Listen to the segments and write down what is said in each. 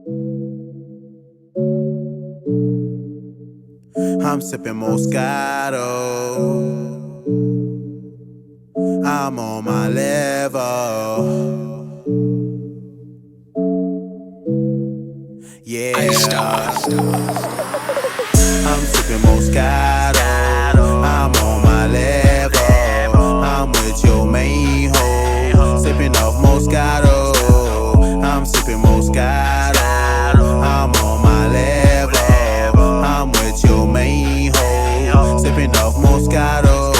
I'm sipping Moscato. I'm on my level. Yeah. I'm sipping Moscato. I'm on my level. I'm with your main hoe. Sipping off Moscato. I'm sipping Moscato. I'm on my level. I'm with your main hoe. Sipping off Moscato.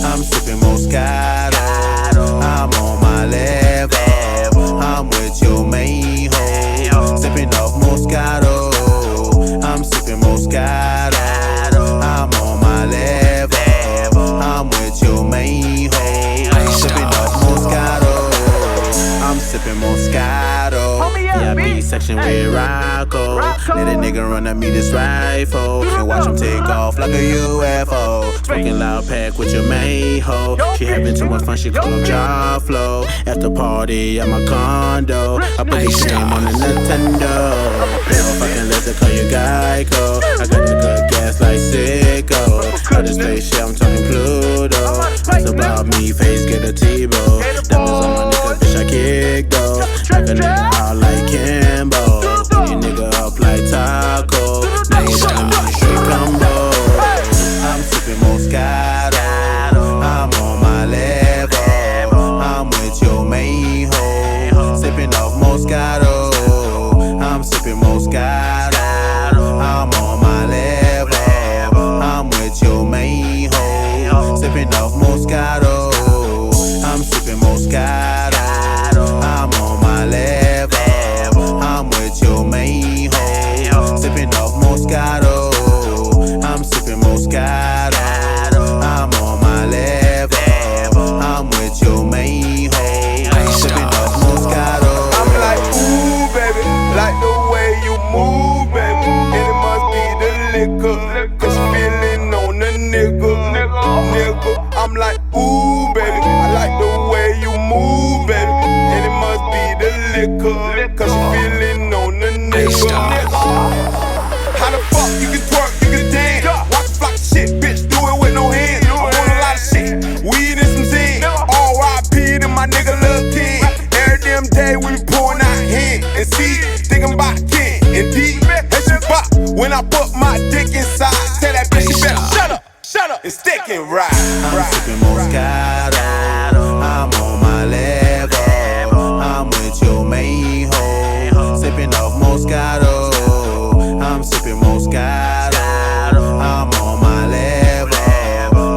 I'm sipping Moscato. I'm on my level. I'm with your main hoe. Sipping off Moscato. I'm sipping Moscato. I'm on my level. I'm with your main hoe. Sipping off Moscato. I'm sipping Moscato. Yeah, B-section with Rocco. Let a nigga run at me this rifle and watch him take off like a UFO. Smoking loud pack with your main hoe. She having too much fun, she call him Jaw Flow. After party at my condo, I put this game on the Nintendo. Hell fucking let's call you Geico. I got the good gas like Sicko. I just spaceship, I'm talking Pluto. It's about me, face get a T-bow. Diamonds on my nigga, bitch I kick though. Like a nigga out like Kimbo. Beat a nigga up like Taco. Nigga telling me straight combo. I'm sipping Moscato. I'm on my level. I'm with your main hoe. Sipping off Moscato. I'm sipping Moscato. I'm on my level. I'm with your main hoe. Sipping off Moscato. I'm sipping Moscato. I'm on my level. I'm with your main hoe. Sipping off Moscato. I'm sipping Moscato. I'm on my level. I'm with your main hoe. Sipping off Moscato. I'm like, ooh, baby, like the way you move, baby. And it must be the liquor, cause you feeling on the nigga. I'm like, ooh, baby, I like the way you move, baby. And it must be the liquor, cause you feeling on the nigga. How the fuck you can twerk, you can dance? Watch the flock of shit, bitch, do it with no hands. I want a lot of shit, weed and some zin. R.I.P. to my nigga Lil' Ken. Every damn day we be pouring out hand and see, thinking about Ken and D. That shit pop when I put my dick inside. Tell that bitch she better shut up, and stick and ride. I'm sipping Moscato. I'm on my level. I'm with your main hoe. Sipping off Moscato. I'm sipping Moscato. I'm on my level.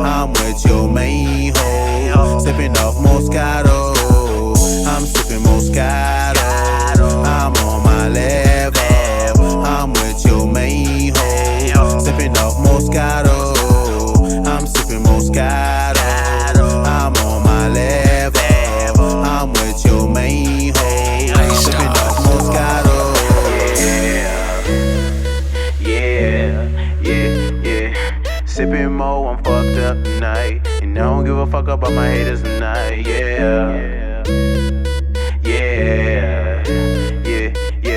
I'm with your main hoe. Sipping off Moscato. I'm sipping Moscato. I'm on my level. I'm with your main hoe. Sipping off Moscato. I'm sipping Moscato. I'm on my level. I'm with your main hoe. Sipping off Moscato. Yeah. Sipping Mo, I'm fucked up tonight. And I don't give a fuck about my haters tonight. Yeah.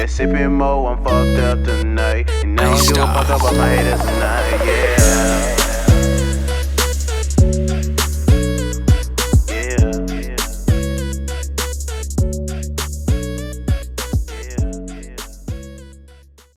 Sipping Mo, I'm fucked up tonight. And I don't give a fuck about my haters tonight. Yeah.